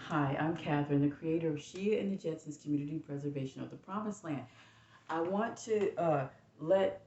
Hi, I'm Catherine, the creator of Shia and the Jetsons Community Preservation of the Promised Land. I want to let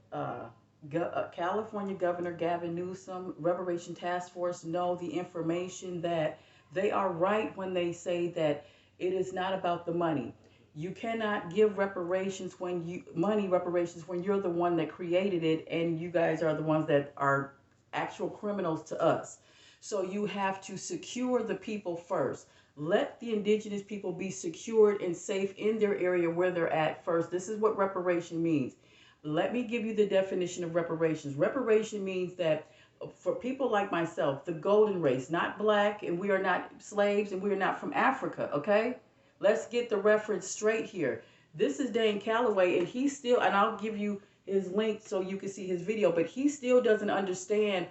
California Governor Gavin Newsom, Reparation Task Force, know the information that they are right when they say that it is not about the money. You cannot give reparations when you're the one that created it and you guys are the ones that are actual criminals to us. So you have to secure the people first. Let the indigenous people be secured and safe in their area where they're at first. This is what reparation means. Let me give you the definition of reparations. Reparation means that for people like myself, the golden race, not black, and we are not slaves, and we are not from Africa, okay? Let's get the reference straight here. This is Dane Calloway, and he still, and I'll give you his link so you can see his video, but he still doesn't understand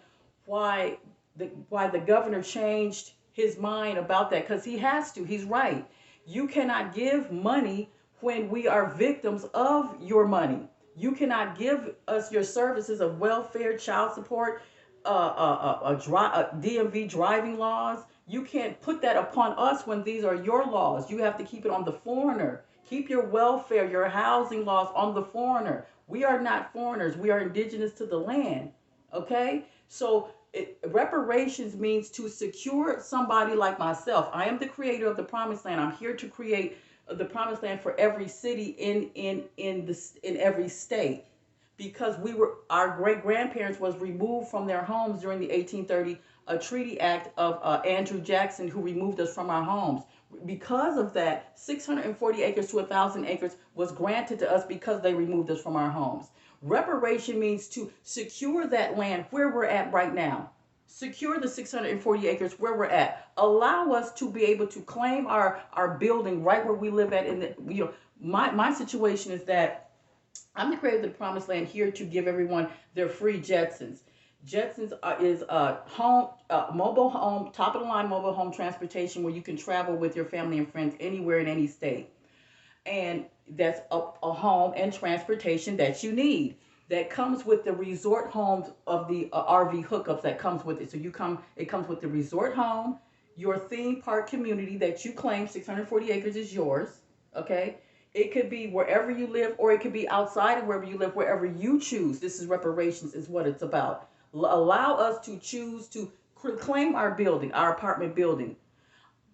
why the governor changed his mind about that, because he has to. He's right. You cannot give money when we are victims of your money. You cannot give us your services of welfare, child support, DMV driving laws. You can't put that upon us when these are your laws. You have to keep it on the foreigner. Keep your welfare, your housing laws on the foreigner. We are not foreigners. We are indigenous to the land. Okay? So reparations means to secure somebody like myself. I am the creator of the Promised Land. I'm here to create the Promised Land for every city in every state, because our great grandparents was removed from their homes during the 1830 Treaty Act of Andrew Jackson, who removed us from our homes. Because of that, 640 acres to 1,000 acres was granted to us because they removed us from our homes. Reparation means to secure that land where we're at right now. Secure the 640 acres where we're at. Allow us to be able to claim our building right where we live at. My situation is that I'm the creator of the Promised Land, here to give everyone their free Jetsons. Jetsons is a home, mobile home, top of the line mobile home transportation where you can travel with your family and friends anywhere in any state. And that's a home and transportation that you need. That comes with the resort homes of the RV hookups that comes with it. So it comes with the resort home, your theme park community that you claim 640 acres is yours. Okay. It could be wherever you live, or it could be outside of wherever you live, wherever you choose. This is reparations, is what it's about. Allow us to choose to claim our building, our apartment building.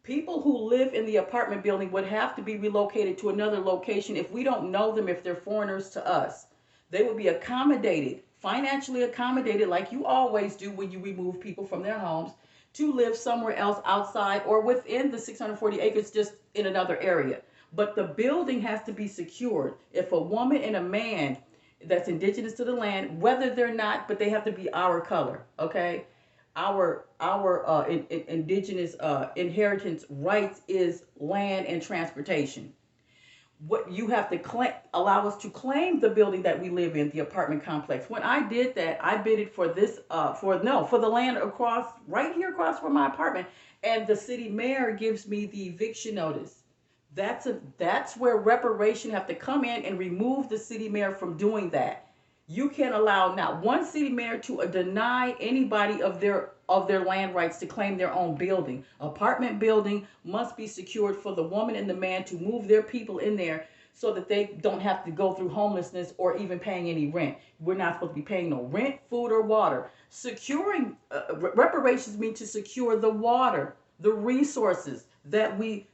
People who live in the apartment building would have to be relocated to another location if we don't know them, if they're foreigners to us. They would be accommodated, financially accommodated, like you always do when you remove people from their homes, to live somewhere else outside or within the 640 acres, just in another area. But the building has to be secured. If a woman and a man that's indigenous to the land, whether they're not, but they have to be our color, okay? Our indigenous inheritance rights is land and transportation. What you have to allow us to claim the building that we live in, the apartment complex. When I did that, I bid it for this for the land across, right here across from my apartment, and the city mayor gives me the eviction notice. That's where reparation have to come in and remove the city mayor from doing that. You can't allow not one city mayor to deny anybody of their land rights to claim their own building. Apartment building must be secured for the woman and the man to move their people in there so that they don't have to go through homelessness or even paying any rent. We're not supposed to be paying no rent, food, or water. Securing reparations mean to secure the water, the resources that we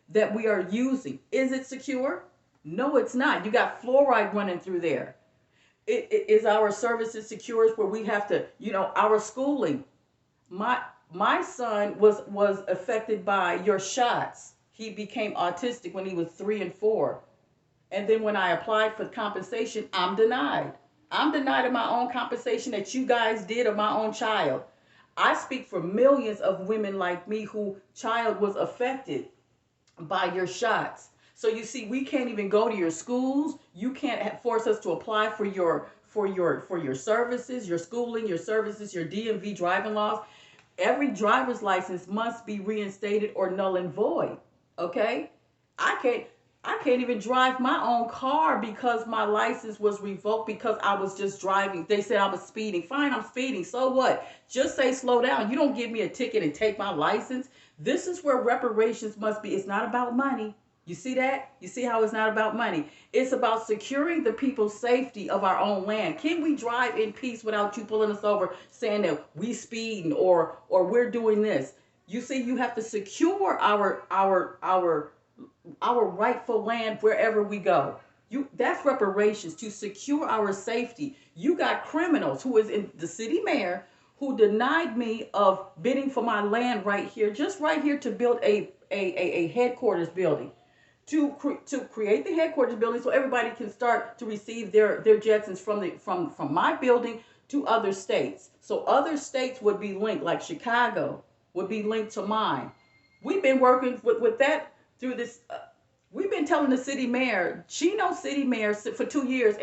are using. Is it secure? No, it's not. You got fluoride running through there. It is our services secure where we have to, our schooling. My son was affected by your shots. He became autistic when he was 3 and 4. And then when I applied for compensation, I'm denied. I'm denied of my own compensation that you guys did of my own child. I speak for millions of women like me who child was affected by your shots. So you see, we can't even go to your schools. You can't force us to apply for your services, your schooling, your services, your DMV driving laws. Every driver's license must be reinstated or null and void. Okay? I can't even drive my own car because my license was revoked because I was just driving. They said I was speeding. Fine, I'm speeding. So what? Just say slow down. You don't give me a ticket and take my license. This is where reparations must be. It's not about money. You see that? You see how it's not about money? It's about securing the people's safety of our own land. Can we drive in peace without you pulling us over saying that we speeding or we're doing this? You see, you have to secure our rightful land wherever we go. That's reparations to secure our safety. You got criminals who is in the city mayor who denied me of bidding for my land right here, just right here to build a headquarters building. To create the headquarters building so everybody can start to receive their jetsons from my building to other states. So other states would be linked, like Chicago would be linked to mine. We've been working with that through this. We've been telling the city mayor, Chino city mayor, for 2 years,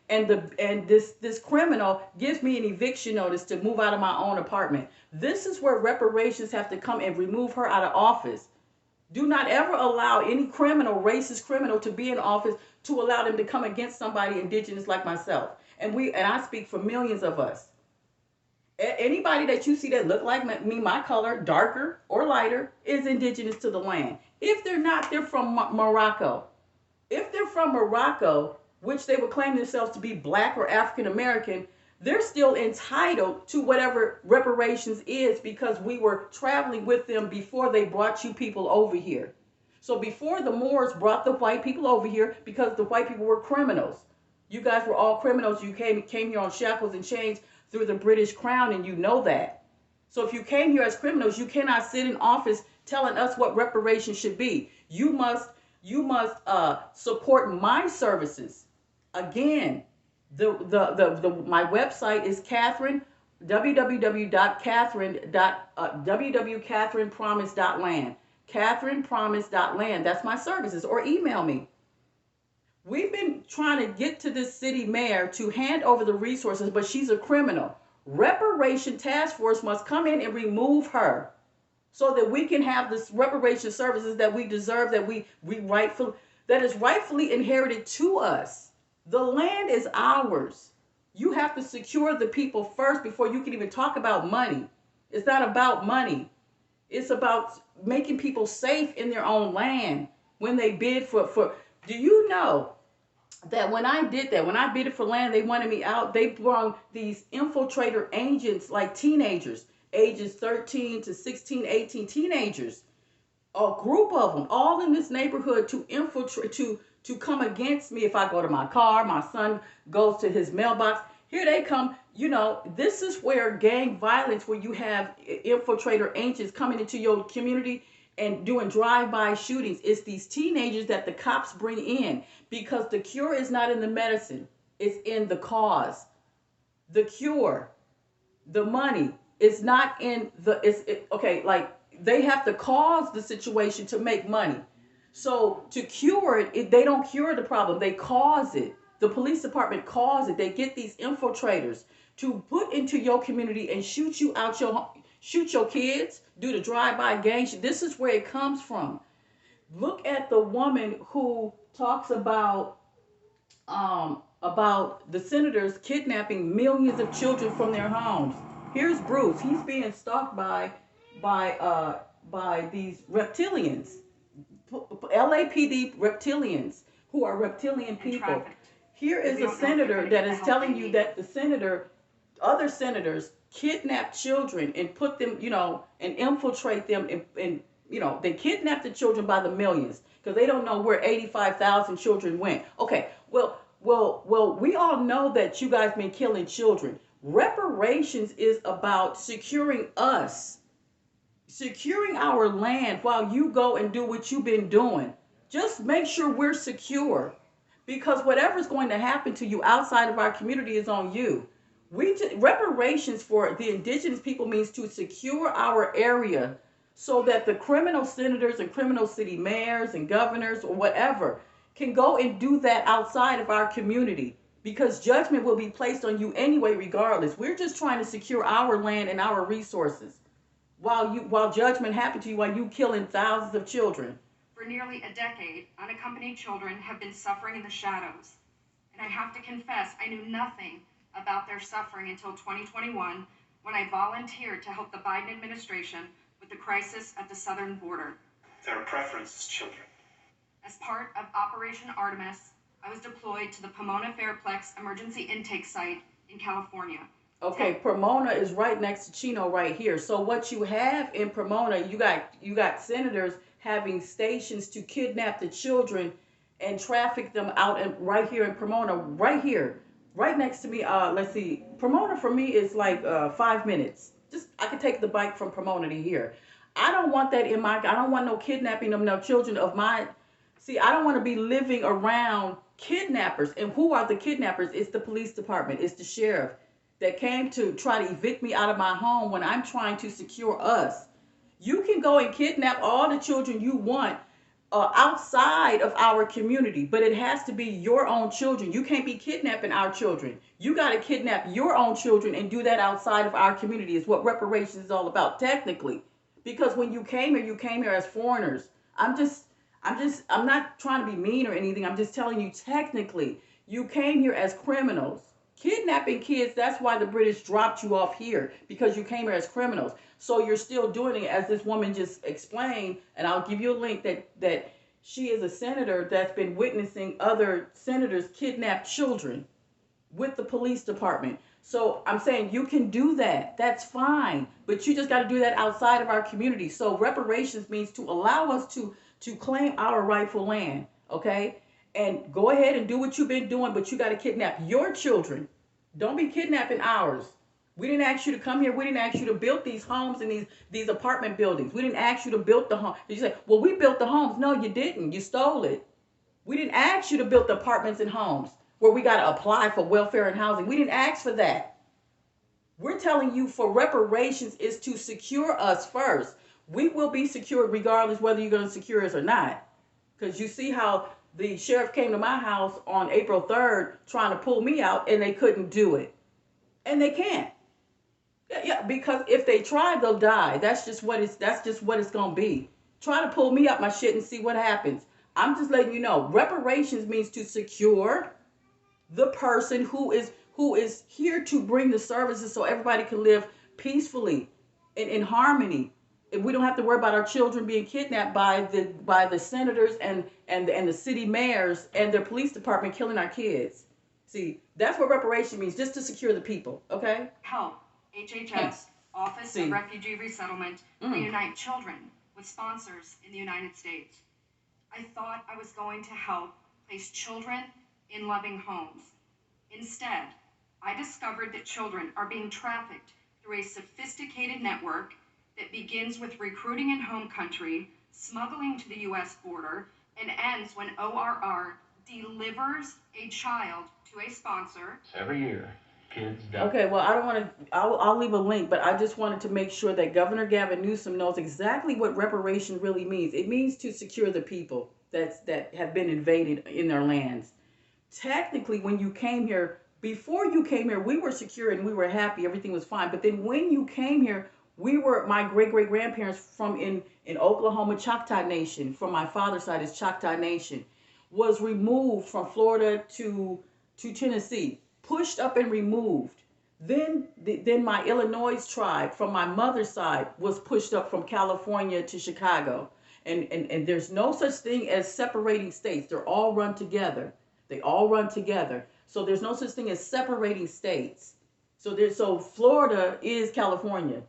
and this criminal gives me an eviction notice to move out of my own apartment. This is where reparations have to come and remove her out of office. Do not ever allow any criminal, racist criminal, to be in office to allow them to come against somebody indigenous like myself. And I speak for millions of us. Anybody that you see that look like me, my color, darker or lighter, is indigenous to the land. If they're not, they're from Morocco. If they're from Morocco, which they would claim themselves to be black or African American, they're still entitled to whatever reparations is because we were traveling with them before they brought you people over here. So before the Moors brought the white people over here, because the white people were criminals. You guys were all criminals. You came here on shackles and chains through the British crown, and you know that. So if you came here as criminals, you cannot sit in office telling us what reparations should be. You must support my services. Again, my website is Katherine, www.katherinepromise.land. katherinepromise.land. That's my services. Or email me. We've been trying to get to this city mayor to hand over the resources, but she's a criminal. Reparation task force must come in and remove her so that we can have this reparation services that we deserve, that is rightfully inherited to us. The land is ours. You have to secure the people first before you can even talk about money. It's not about money. It's about making people safe in their own land when they bid for. Do you know that when I did that, when I bidded for land, they wanted me out. They brought these infiltrator agents, like teenagers, ages 13 to 16, 18 teenagers, a group of them, all in this neighborhood to infiltrate, to come against me. If I go to my car, my son goes to his mailbox. Here they come. You know, this is where gang violence, where you have infiltrator agents coming into your community and doing drive-by shootings. It's these teenagers that the cops bring in because the cure is not in the medicine. It's in the cause. The cure, the money, is not in okay, like they have to cause the situation to make money. So to cure it, they don't cure the problem. They cause it. The police department cause it. They get these infiltrators to put into your community and shoot your kids, do the drive-by gang. This is where it comes from. Look at the woman who talks about the senators kidnapping millions of children from their homes. Here's Bruce. He's being stalked by these reptilians, LAPD reptilians, who are reptilian people. Here is a senator that is telling you that other senators kidnap children and put them, and infiltrate them, and they kidnap the children by the millions because they don't know where 85,000 children went. Okay, well, we all know that you guys been killing children. Reparations is about securing us, securing our land while you go and do what you've been doing. Just make sure we're secure, because whatever's going to happen to you outside of our community is on you. Reparations for the indigenous people means to secure our area so that the criminal senators and criminal city mayors and governors or whatever can go and do that outside of our community, because judgment will be placed on you anyway regardless. We're just trying to secure our land and our resources while judgment happened to you, while you killing thousands of children. For nearly a decade, unaccompanied children have been suffering in the shadows, and I have to confess I knew nothing about their suffering until 2021, when I volunteered to help the Biden administration with the crisis at the southern border. Their preference is children. As part of Operation Artemis, I was deployed to the Pomona Fairplex Emergency Intake Site in California. Okay, Pomona is right next to Chino right here. So what you have in Pomona, you got senators having stations to kidnap the children and traffic them out and right here in Pomona, right here, right next to me. Let's see, Pomona for me is like 5 minutes. Just I could take the bike from Pomona to here. I don't want that in my. I don't want no kidnapping of no children of my. See, I don't want to be living around kidnappers. And who are the kidnappers? It's the police department. It's the sheriff that came to try to evict me out of my home when I'm trying to secure us. You can go and kidnap all the children you want outside of our community, but it has to be your own children. You can't be kidnapping our children. You got to kidnap your own children and do that outside of our community is what reparations is all about technically. Because when you came here as foreigners. I'm not trying to be mean or anything. I'm just telling you technically, you came here as criminals. Kidnapping kids, that's why the British dropped you off here, because you came here as criminals. So you're still doing it, as this woman just explained, and I'll give you a link that she is a senator that's been witnessing other senators kidnap children with the police department. So I'm saying you can do that. That's fine. But you just got to do that outside of our community. So reparations means to allow us to claim our rightful land, okay? And go ahead and do what you've been doing, but you got to kidnap your children. Don't be kidnapping ours. We didn't ask you to come here. We didn't ask you to build these homes and these apartment buildings. We didn't ask you to build the home. You say, well, we built the homes. No, you didn't. You stole it. We didn't ask you to build the apartments and homes where we got to apply for welfare and housing. We didn't ask for that. We're telling you for reparations is to secure us first. We will be secured regardless whether you're going to secure us or not. Because you see how the sheriff came to my house on April 3rd trying to pull me out, and they couldn't do it. And they can't. Yeah, because if they try, they'll die. That's just what it's going to be. Try to pull me up my shit and see what happens. I'm just letting you know. Reparations means to secure the person who is here to bring the services so everybody can live peacefully and in harmony. And we don't have to worry about our children being kidnapped by the senators and the city mayors and their police department killing our kids. See, that's what reparation means, just to secure the people, okay? Help, HHS, Office of Refugee Resettlement, reunite children with sponsors in the United States. I thought I was going to help place children in loving homes. Instead, I discovered that children are being trafficked through a sophisticated network that begins with recruiting in home country, smuggling to the U.S. border, and ends when ORR delivers a child to a sponsor. Every year, kids die. Okay, well, I don't want to, I'll leave a link, but I just wanted to make sure that Governor Gavin Newsom knows exactly what reparation really means. It means to secure the people that have been invaded in their lands. Technically, when you came here, before you came here, we were secure and we were happy, everything was fine. But then when you came here, my great-great-grandparents from in Oklahoma, Choctaw Nation, from my father's side is Choctaw Nation, was removed from Florida to Tennessee, pushed up and removed. Then my Illinois tribe from my mother's side was pushed up from California to Chicago. And there's no such thing as separating states. They're all run together. They all run together. So there's no such thing as separating states. So Florida is California.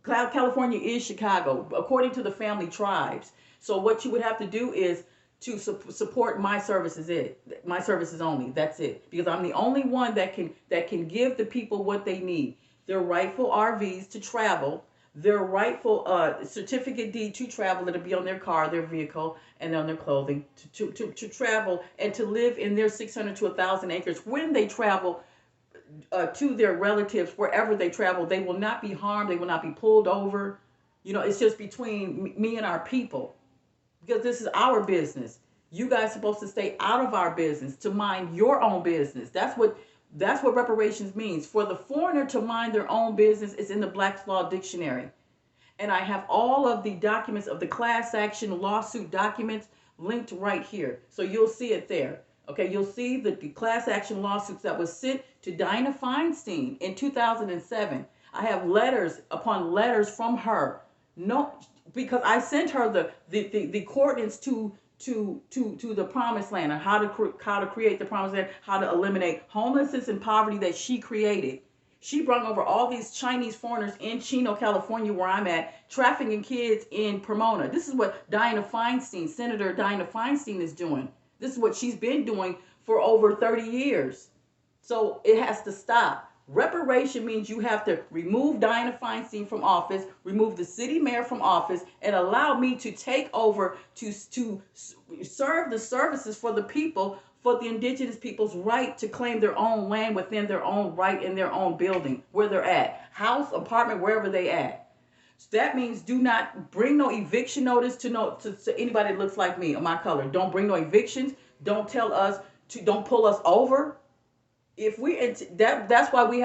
California is Chicago, according to the family tribes. So what you would have to do is to support my services. My services only. That's it. Because I'm the only one that can give the people what they need. Their rightful RVs to travel, their rightful certificate deed to travel that'll be on their car, their vehicle, and on their clothing to travel and to live in their 600 to 1,000 acres when they travel to their relatives, wherever they travel. They will not be harmed. They will not be pulled over. It's just between me and our people, because this is our business. You guys are supposed to stay out of our business, to mind your own business. That's what reparations means. For the foreigner to mind their own business is in the Black's Law Dictionary. And I have all of the documents of the class action lawsuit documents linked right here. So you'll see it there. Okay, you'll see the class action lawsuits that was sent to Dianna Feinstein in 2007. I have letters upon letters from her No, because I sent her the coordinates to the promised land and how to create the promised land, how to eliminate homelessness and poverty that she created. She brought over all these Chinese foreigners in Chino, California, where I'm at, trafficking kids in Pomona. This is what Senator Dianna Feinstein is doing. This is what she's been doing for over 30 years. So it has to stop. Reparation means you have to remove Dianna Feinstein from office, remove the city mayor from office, and allow me to take over to serve the services for the people, for the indigenous people's right to claim their own land within their own right in their own building, where they're at, house, apartment, wherever they at. So that means do not bring no eviction notice to anybody that looks like me or my color. Don't bring no evictions. Don't tell us don't pull us over. If that's why you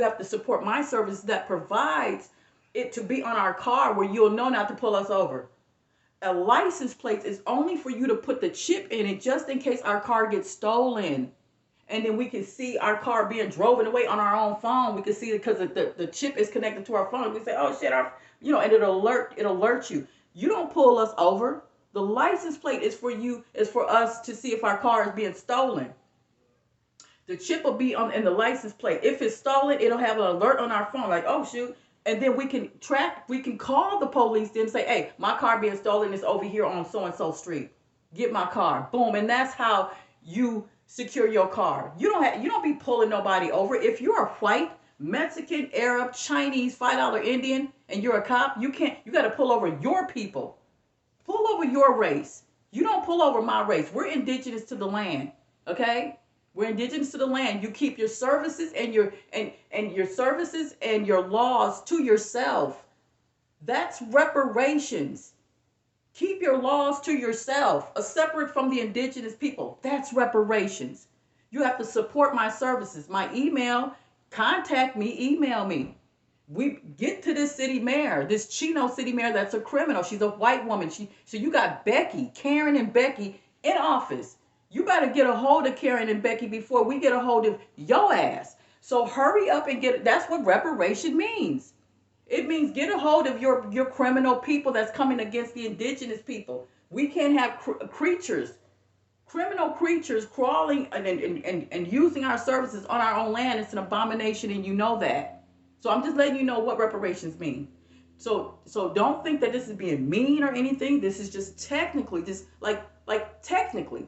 have to support my service that provides it to be on our car where you'll know not to pull us over. A license plate is only for you to put the chip in it just in case our car gets stolen. And then we can see our car being driven away on our own phone. We can see it because the chip is connected to our phone. We say, oh shit, and it'll alert you. You don't pull us over. The license plate is for us to see if our car is being stolen. The chip will be in the license plate. If it's stolen, it'll have an alert on our phone, like, oh shoot. And then we can call the police and say, hey, my car being stolen is over here on so-and-so street. Get my car. Boom. And that's how you secure your car. You don't be pulling nobody over. If you're a white, Mexican, Arab, Chinese, $5 Indian, and you're a cop, you got to pull over your people. Pull over your race. You don't pull over my race. We're indigenous to the land. Okay? We're indigenous to the land. You keep your services and your services and your laws to yourself. That's reparations. Keep your laws to yourself, separate from the indigenous people. That's reparations. You have to support my services. My email, contact me, email me. We get to this city mayor, this Chino city mayor that's a criminal. She's a white woman. So you got Karen and Becky in office. You better get a hold of Karen and Becky before we get a hold of your ass. So hurry up and get it. That's what reparation means. It means get a hold of your criminal people that's coming against the indigenous people. We can't have criminal creatures crawling and using our services on our own land. It's an abomination, and you know that. So I'm just letting you know what reparations mean. So don't think that this is being mean or anything. This is just technically, technically.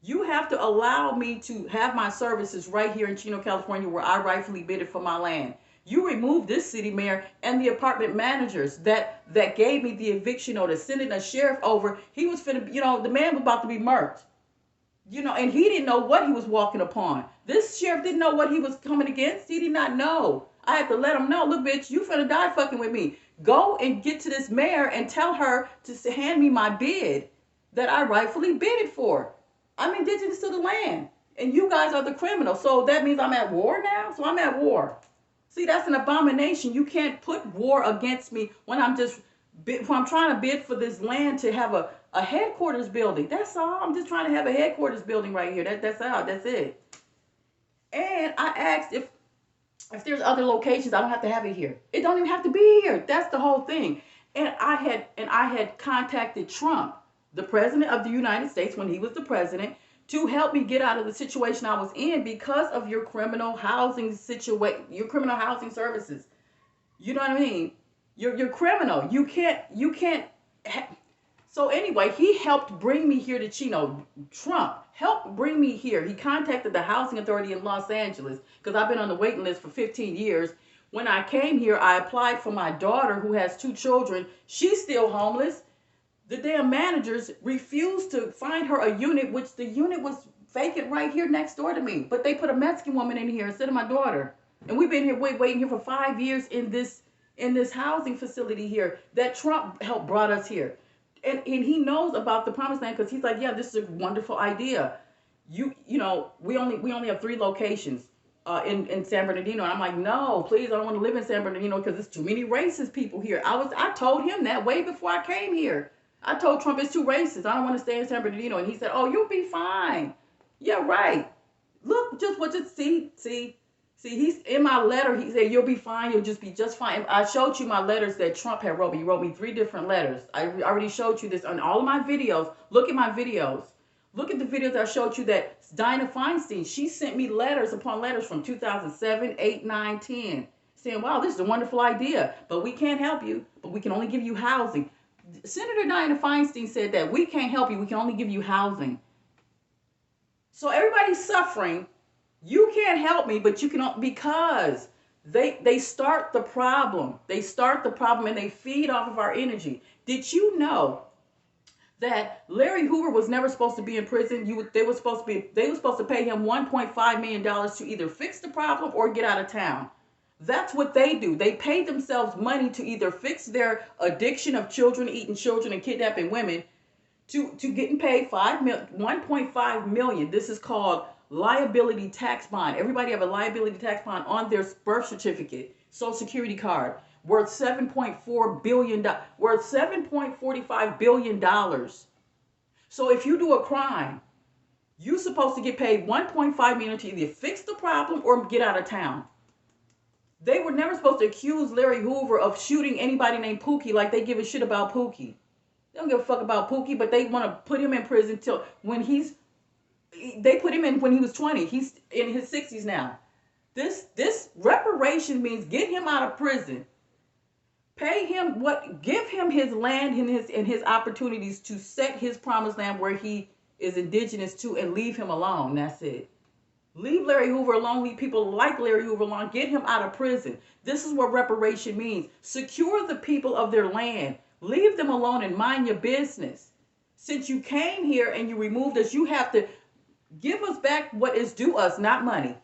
You have to allow me to have my services right here in Chino, California, where I rightfully bid it for my land. You removed this city mayor and the apartment managers that gave me the eviction notice, sending a sheriff over. He was finna, the man was about to be murked. And he didn't know what he was walking upon. This sheriff didn't know what he was coming against. He did not know. I had to let him know, look, bitch, you finna die fucking with me. Go and get to this mayor and tell her to hand me my bid that I rightfully bid it for. I'm indigenous to the land, and you guys are the criminals. So that means I'm at war now? So I'm at war. See, that's an abomination. You can't put war against me when I'm trying to bid for this land to have a headquarters building. That's all. I'm just trying to have a headquarters building right here. That's all. That's it. And I asked if there's other locations, I don't have to have it here. It don't even have to be here. That's the whole thing. And I had contacted Trump, the president of the United States, when he was the president, to help me get out of the situation I was in because of your criminal housing your criminal housing services. You know what I mean? You're criminal. You can't. So anyway, he helped bring me here to Chino. Trump helped bring me here. He contacted the housing authority in Los Angeles because I've been on the waiting list for 15 years. When I came here, I applied for my daughter who has 2 children. She's still homeless. The damn managers refused to find her a unit, which the unit was vacant right here next door to me. But they put a Mexican woman in here instead of my daughter. And we've been here waiting here for 5 years in this housing facility here that Trump helped brought us here. And he knows about the promised land because he's like, yeah, this is a wonderful idea. We only have 3 locations in San Bernardino. And I'm like, no, please, I don't want to live in San Bernardino because there's too many racist people here. I told him that way before I came here. I told Trump it's too racist. I don't want to stay in San Bernardino. And he said, oh, you'll be fine. Yeah, right. Look, see. See, he's in my letter. He said, "You'll be fine. You'll just be just fine." I showed you my letters that Trump had wrote me. He wrote me 3 different letters. I already showed you this on all of my videos. Look at my videos. Look at the videos I showed you that Diana Feinstein, she sent me letters upon letters from 2007, 8, 9, 10, saying, "Wow, this is a wonderful idea, but we can't help you, but we can only give you housing." Senator Diana Feinstein said that we can't help you. We can only give you housing. So everybody's suffering. You can't help me, but you can, because they start the problem. They start the problem and they feed off of our energy. Did you know that Larry Hoover was never supposed to be in prison? They were supposed to pay him $1.5 million to either fix the problem or get out of town. That's what they do. They pay themselves money to either fix their addiction of children, eating children, and kidnapping women, to getting paid $1.5 million. This is called liability tax bond. Everybody have a liability tax bond on their birth certificate, social security card, worth $7.4 billion, worth $7.45 billion. So if you do a crime, you're supposed to get paid $1.5 million to either fix the problem or get out of town. They were never supposed to accuse Larry Hoover of shooting anybody named Pookie like they give a shit about Pookie. They don't give a fuck about Pookie, but they want to put him in prison till they put him in when he was 20. He's in his 60s now. This reparation means get him out of prison. Pay him give him his land and his opportunities to set his promised land where he is indigenous to, and leave him alone. That's it. Leave Larry Hoover alone. Leave people like Larry Hoover alone. Get him out of prison. This is what reparation means. Secure the people of their land. Leave them alone and mind your business. Since you came here and you removed us, you have to give us back what is due us, not money.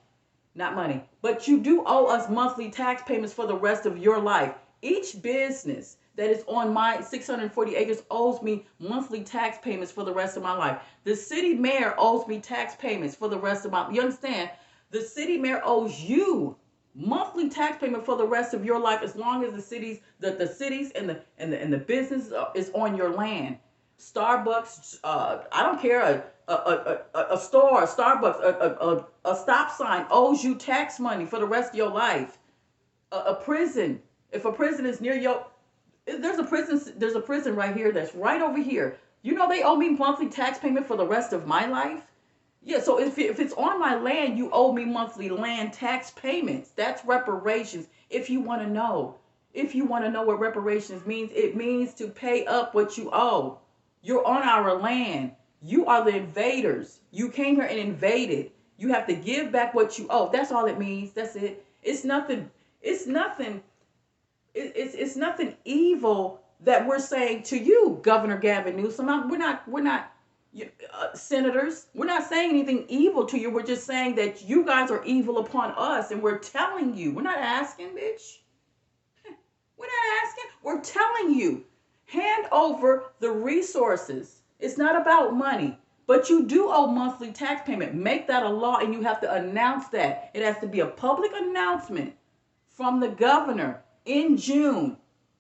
Not money. But you do owe us monthly tax payments for the rest of your life. Each business that is on my 640 acres owes me monthly tax payments for the rest of my life. The city mayor owes me tax payments for the rest of my life. You understand? The city mayor owes you monthly tax payment for the rest of your life, as long as the cities and the business is on your land. Starbucks, I don't care, a store, a Starbucks, a stop sign owes you tax money for the rest of your life. A prison, if a prison is near your, there's a prison right here that's right over here. You know they owe me monthly tax payment for the rest of my life. Yeah, so if it's on my land, you owe me monthly land tax payments. That's reparations. If you want to know. If you want to know what reparations means, it means to pay up what you owe. You're on our land. You are the invaders. You came here and invaded. You have to give back what you owe. That's all it means. That's it. It's nothing evil that we're saying to you, Governor Gavin Newsom. We're not senators. We're not saying anything evil to you. We're just saying that you guys are evil upon us, and we're telling you. We're not asking, bitch. We're not asking. We're telling you. Hand over the resources. It's not about money, but you do owe monthly tax payment. Make that a law, and you have to announce that. It has to be a public announcement from the governor in June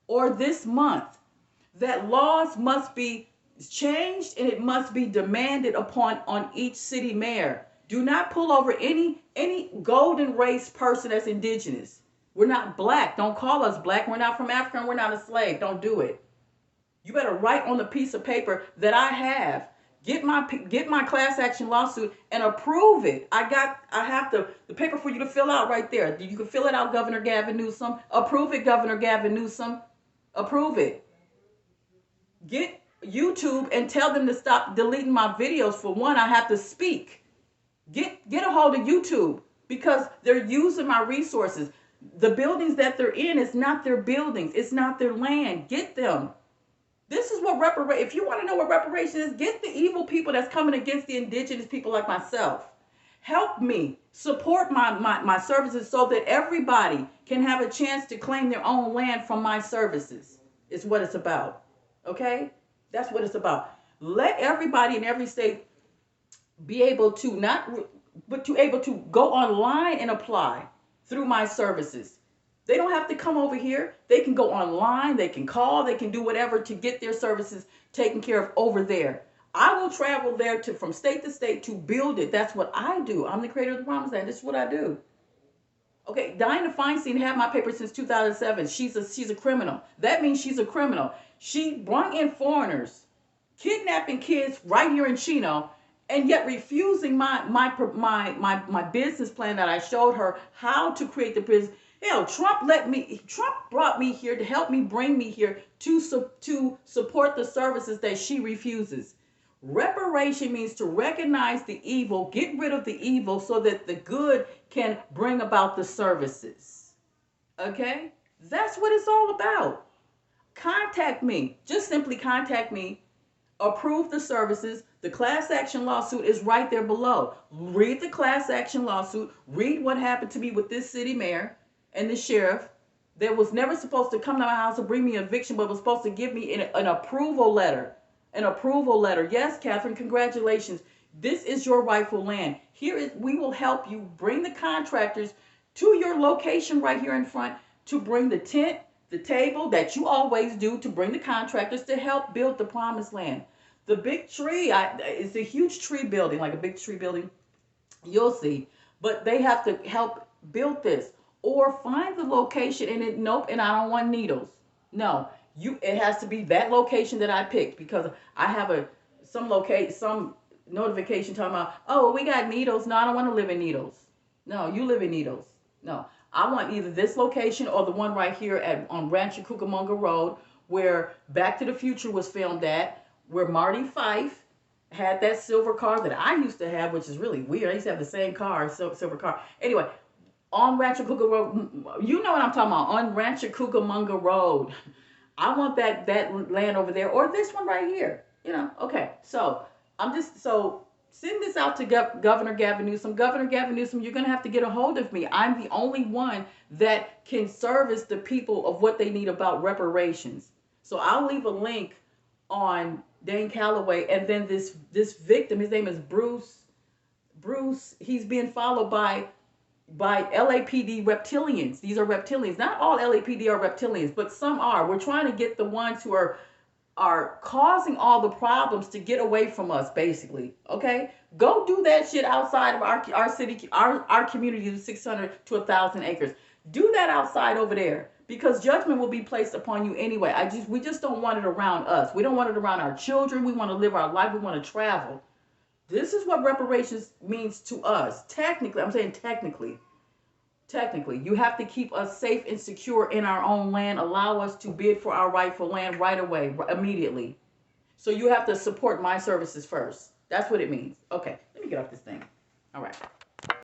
or this month that laws must be changed, and it must be demanded on each city mayor. Do not pull over any golden race person that's indigenous. We're not black. Don't call us black. We're not from Africa, and we're not a slave. Don't do it. You better write on the piece of paper that I have. Get my class action lawsuit and approve it. I have the paper for you to fill out right there. You can fill it out, Governor Gavin Newsom. Approve it, Governor Gavin Newsom. Approve it. Get YouTube and tell them to stop deleting my videos. For one, I have to speak. Get a hold of YouTube, because they're using my resources. The buildings that they're in is not their buildings. It's not their land. Get them. This is what if you want to know what reparation is, get the evil people that's coming against the indigenous people like myself. Help me support my services so that everybody can have a chance to claim their own land from my services. Is what it's about. Okay? That's what it's about. Let everybody in every state be able to able to go online and apply through my services. They don't have to come over here. They can go online. They can call. They can do whatever to get their services taken care of over there. I will travel there from state to state to build it. That's what I do. I'm the creator of the Promised Land. This is what I do. Okay, Diana Feinstein had my paper since 2007. She's a criminal. That means she's a criminal. She brought in foreigners, kidnapping kids right here in Chino, and yet refusing my business plan that I showed her how to create the business. Hell, Trump brought me here to help me bring me here to support the services that she refuses. Reparation means to recognize the evil, get rid of the evil so that the good can bring about the services. Okay? That's what it's all about. Contact me. Just simply contact me. Approve the services. The class action lawsuit is right there below. Read the class action lawsuit. Read what happened to me with this city mayor and the sheriff that was never supposed to come to my house and bring me eviction, but was supposed to give me an approval letter. An approval letter. Yes, Catherine, congratulations. This is your rightful land. We will help you bring the contractors to your location right here in front to bring the tent, the table that you always do, to bring the contractors to help build the promised land. The big tree, it's a huge tree building, like a big tree building. You'll see. But they have to help build this. Or find the location nope, and I don't want needles. No, it has to be that location that I picked, because I have some notification talking about, oh, we got needles. No, I don't want to live in needles. No, you live in needles. No, I want either this location or the one right here on Rancho Cucamonga Road, where Back to the Future was filmed at, where Marty Fife had that silver car that I used to have, which is really weird. I used to have the same car, silver car. Anyway, on Rancho Cucamonga Road, you know what I'm talking about, on Rancho Cucamonga Road. I want that land over there, or this one right here. Okay. So send this out to Governor Gavin Newsom. Governor Gavin Newsom, you're gonna have to get a hold of me. I'm the only one that can service the people of what they need about reparations. So I'll leave a link on Dane Calloway, and then this victim, his name is Bruce. He's being followed by LAPD reptilians. These are reptilians. Not all LAPD are reptilians, but some are. We're trying to get the ones who are causing all the problems to get away from us, basically. Okay? Go do that shit outside of our city, our community of 600 to 1,000 acres. Do that outside over there, because judgment will be placed upon you anyway. We just don't want it around us. We don't want it around our children. We want to live our life. We want to travel. This is what reparations means to us. Technically, I'm saying technically, you have to keep us safe and secure in our own land. Allow us to bid for our rightful land right away, immediately. So you have to support my services first. That's what it means. Okay, let me get off this thing. All right.